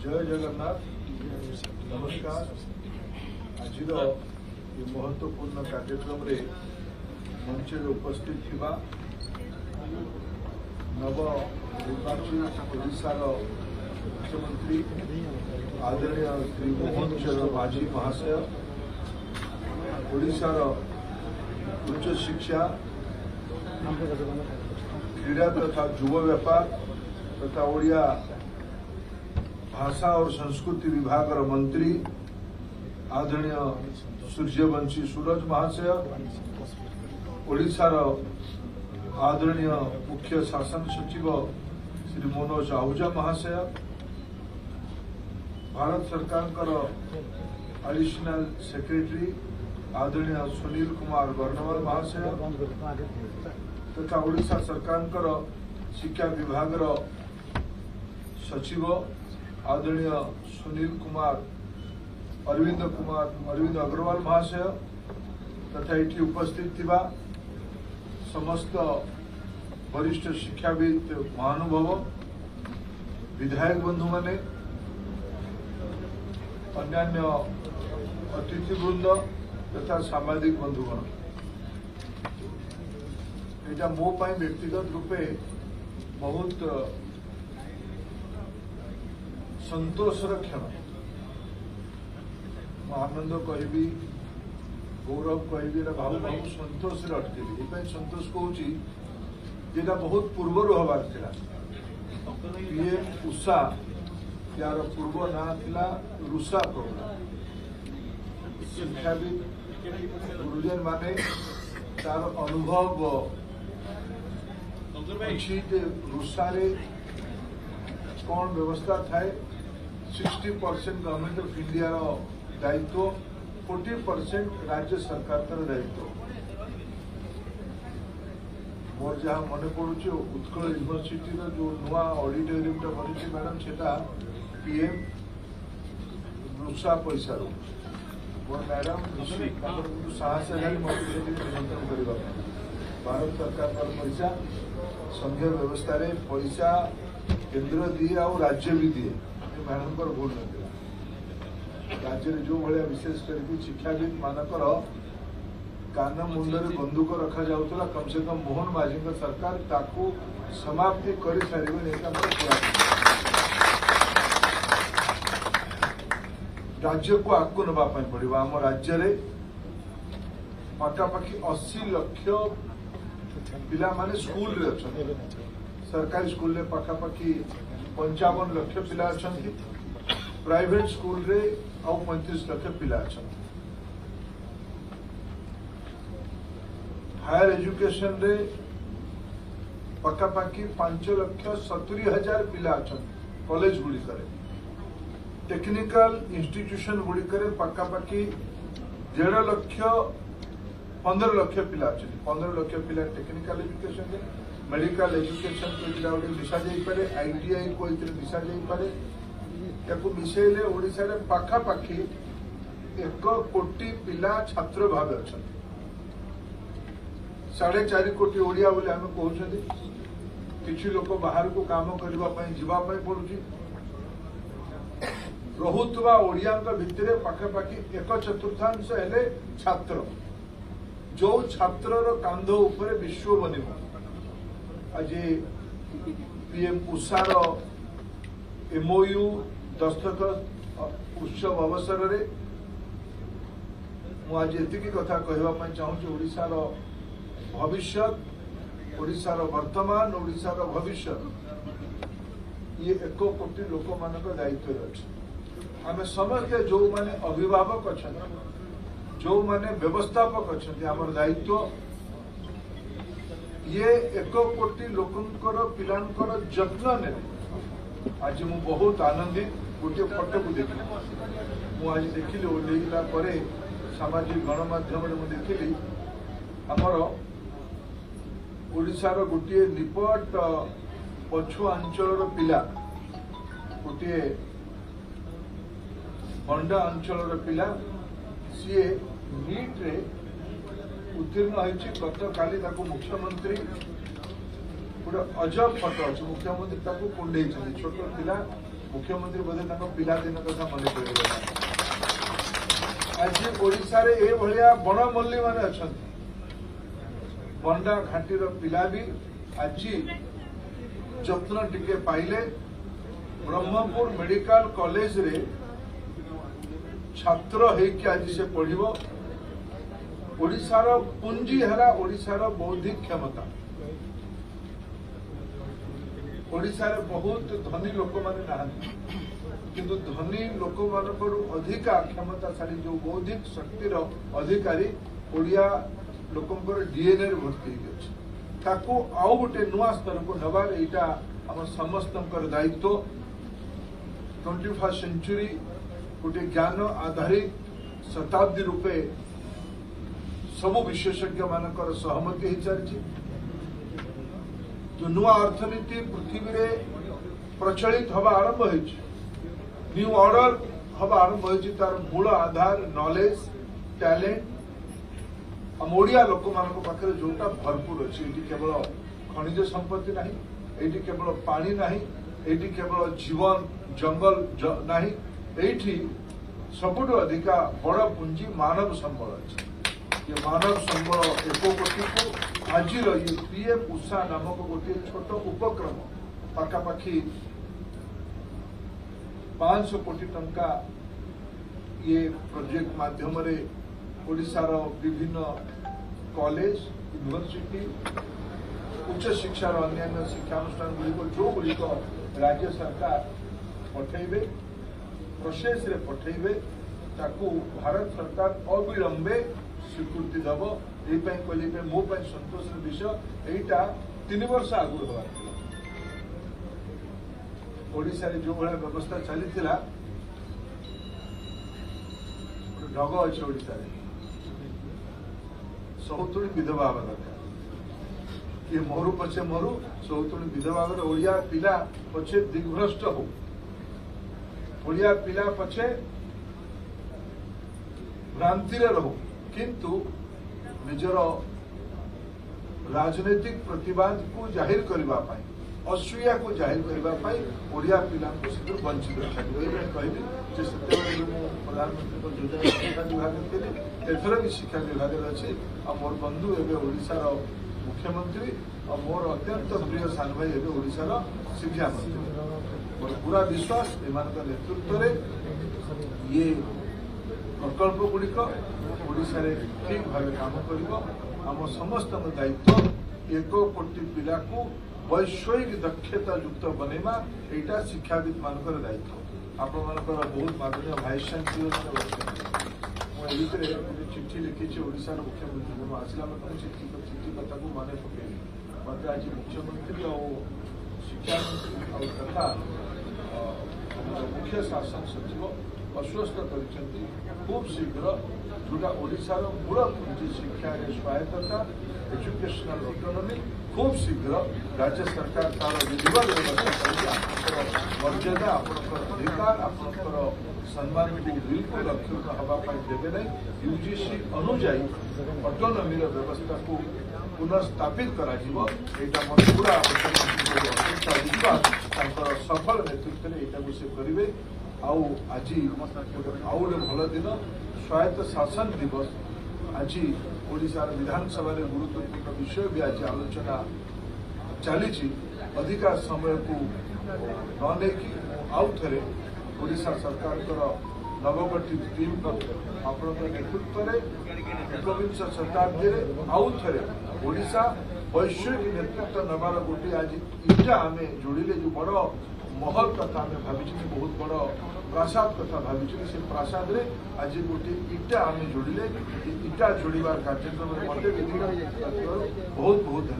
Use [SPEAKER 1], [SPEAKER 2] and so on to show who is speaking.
[SPEAKER 1] जय जगन्नाथ नमस्कार। आज महत्वपूर्ण कार्यक्रम रे मंच उपस्थित थिबा नव निर्वाचित ओडिशार मुख्यमंत्री आदरणीय श्री मोहन चरण माझी महाशय, ओडिशार उच्च शिक्षा क्रीड़ा तथा युवा व्यापार तथा ओडिया भाषा और संस्कृति विभाग मंत्री आदरणीय सूर्यवंशी सूरज महाशय, ओडिशार आदरणीय मुख्य शासन सचिव श्री मनोज आहूजा महाशय, भारत सरकार एडिशनल सेक्रेटरी आदरणीय सुनील कुमार वर्णवाल महाशय तथा ओडिशा सरकार शिक्षा विभाग सचिव आदरणीय सुनील कुमार अरविंद अग्रवाल महाशय तथा ये उपस्थित थिबा समस्त वरिष्ठ शिक्षाविद महानुभव, विधायक बंधु माने, अन्यान्य अतिथिवृंद तथा सामाजिक बंधुगण, यहाँ मो व्यक्तिगत रूपे बहुत संतोषर क्षण। आनंद कहि गौरव कहि भाव भाव संतोष अटकली। संतोष कौच बहुत पूर्वर हबार था। पीएम उषा यार पूर्व ना था रुषा प्रोग्राम। शिक्षाविद गुरुजन माने तार अनुभव अच्छी रुषा कौन व्यवस्था थाए। 60% गवर्नमेंट ऑफ इंडिया दायित्व, 40% राज्य सरकार दायित्व। मोर जहाँ मन पड़ुचे उत्कल यूनिवर्सिटी जो नुआ ऑडिटोरियम बनी मैडम से पीएम रुषा पैसा मोर मैडम साहस निमंत्रण करने भारत सरकार पैसा संघीय व्यवस्था रे पैसा केंद्र दिए और राज्य भी दिए। मैडम भूल ना राज्य जो भाया विशेष करके शिक्षाविद मानकर कान मुंडे बंदूक रखा जाऊला, कम से कम मोहन माझी सरकार ताकू समाप्ति कर सारे। राज्य को आगू नापी पड़ो। आम राज्य में पाखापाखि 80 लाख पिला माने स्कूल रे अच्छा। सरकारी स्कूल रे पाखापाखि 55 लाख पिला अच्छा। प्राइवेट स्कूल रे आउ 35 लाख पिला अच्छा। हायर एजुकेशन रे पाखापाखि 5,70,000 पिला अच्छा। कॉलेज गुड़िक टेक्निकल इंस्टीट्यूशन गुड़िक पाखापाखि 1.5 लाख 15 लाख पिला अच्छा। 15 लाख पिला टेक्निकल एजुकेशन मेडिकल एजुकेशन को मिशा जापे, आईटीआई को मिशा जापे। या मिसेले ओडिशा रे पाखापाखि 1 कोटी पिला छात्र भाव अच्छा। 4.5 कोटी ओडिया बोले आम कहते। किसी लोक बाहर को काम करने जावाई पड़ुची। रोहुतवा ओडिया भितर पाखापाखि 1/4 हेले छात्र। जो छात्र कांध उपरे विश्व बनिब। आज पीएम उषार एमओयू दस्तखत उत्सव अवसर में मुझे एति कथा कहवाई चाहूँ। ओडिशार भविष्य, ओडिशार वर्तमान, ओडिशार भविष्य ये 1 कोटी लोक मान दायित्व अच्छे। आम समस्ते जो माने अभिभावक अच्छा, जो माने व्यवस्थापक अच्छा, आम दायित्व ये 1 कोटी लोकंकर पिलांकर जत्न ने। आज मु बहुत आनंदित गोटे फटो को देखी। मुझे देखिली ओल्ला सामाजिक गणमाध्यम देखिली आमर ओडिशार गोटे निपट पछुआ अंचल पिला, गोटे बंडा अंचल पिला सी नीट रे उत्तीर्ण होती। गत काली मुख्यमंत्री गोटे अजब फटो अच्छे। मुख्यमंत्री कुंडे छोट पिला मुख्यमंत्री बोधे पिलादिन कथा मन पड़ेगा। आज ओडिशा रे ए भलिया बनमल्ली माने अछंती बंडा घाटीर पिला भी आज जत्न टिके पाइले। ब्रह्मपुर मेडिकल कॉलेज रे छात्र होइकि आज से पढ़िबो। ओडिशार पुंजी है ओडिशार बौद्धिक क्षमता। ओडिशार बहुत धनी लोक माने नाहंती किंतु धनी लोक मानकर अधिका क्षमताशाली जो बौद्धिक शक्तिर अधिकारी ओडिया लोकंकर डीएनए रे भर्ती होइछ। ताको आउ गोटे नुआ स्तर को नबार एटा हम समस्तंकर दायित्व। 21st सेंचुरी गोटे ज्ञान आधारित शताब्दी रूपे सब विशेषज्ञ मानकर सहमति हो चलती। जो नुआ अर्थनीति पृथ्वी रे प्रचलित हवा आरंभ हो न्यू ऑर्डर हवा आरंभ हो तार मूल आधार नॉलेज टैलेंट हम ओडिया लोक मान पाखे जोटा भरपूर अच्छी। ये केवल खनिज संपत्ति नहीं, ये केवल पानी नहीं, ये केवल जीवन जंगल नहीं, ये सबुठ अधिका बड़ पुंजी मानव संबल अच्छी। ये मानव संबल 1 कोटी को आज ये पीएम उषा नामक गोटे छोट उपक्रम पाखापाखि 500 कोटी टंका ये प्रोजेक्ट माध्यम रे ओडिशार विभिन्न कॉलेज यूनिवर्सिटी उच्च शिक्षार अन्य शिक्षानुष्ठान गुड़िक जो गुड़िक राज्य सरकार पठेबे प्रोसेस रे पठेबे ताकू भारत सरकार अविलंबे स्वीकृति दब। ये कहले मो संतोष विषय यहीटा 3 वर्ष आगुरी हवा ओडिशा रे जो भाया व्यवस्था चली ढग अच्छे ओडिशा रे सौतुणी विधवा हवा दरकार। ये मरु पछे मरु सौतुणी विधवा ओडिया पिला पछे दिग्भ्रष्ट हो, ओडिया पिला पछे भ्रांति रे रहो किंतु निजर राजनीतिक प्रतिवाद को जाहिर करबा पाई असूया को जाहिर करबा ओडिया पिला को वंचित रखा कहली प्रधानमंत्री को योजना शिक्षा विभाग थे एथर भी शिक्षा विभाग अच्छे। मोर बंधु एवं ओडिशार मुख्यमंत्री और मोर अत्यंत प्रिय सान भाई एवं ओडिशार शिक्षा मंत्री। मोर पूरा विश्वास एमान नेतृत्व में ये प्रकल्प गुड़िक ओडिशा रे ठीक भाव काम कर आम समस्त दायित्व 1 कोटी पिला को वैषयिक दक्षता युक्त बनवा यहाँ शिक्षाविद मानकर दायित्व। आपण मानकर बहुत माननीय भाइस चांसलर मुझे चिठी लिखी ओडिशार मुख्यमंत्री आसला चिठी कथा को मन पकड़ मत आज मुख्यमंत्री और शिक्षा मंत्री तथा मुख्य शासन सचिव आश्वस्त कर खूब शीघ्र जोटा ओडिशार मूल पुंजी शिक्षा स्वायत्तता एजुकेशनल ऑटोनॉमी खूब शीघ्र राज्य सरकार तार विधिवत व्यवस्था मर्यादा आपंकर अधिकार आपंकर सम्मान को बिल्कुल अक्षुण्ण हाँपाई देवे ना। यूजीसी अनुजाई ऑटोनॉमी व्यवस्था को पुनर्स्थापित कर पूरा अपेक्षा विश्वास सफल नेतृत्व में यहाँ से करेंगे। आज आउ भल दिन स्वायत्त शासन दिवस आज ओडिशार विधानसभा गुरुत्वपूर्ण विषय भी आज आलोचना चली। अधिका समय को न आउ थे ओडिशा सरकार नवगठित टीम आपण नेतृत्व में 21श शताब्दी आउ थे ओडिशा वैश्विक नेतृत्व नबार गोटे आज इटा आम जोड़े जो बड़ महल कथा आम भावी बहुत बड़ प्रासाद कथा भावी से प्रासाद रे आज गोटे इटा आम जोड़े इटा जोड़ार कार्यक्रम मत बहुत बहुत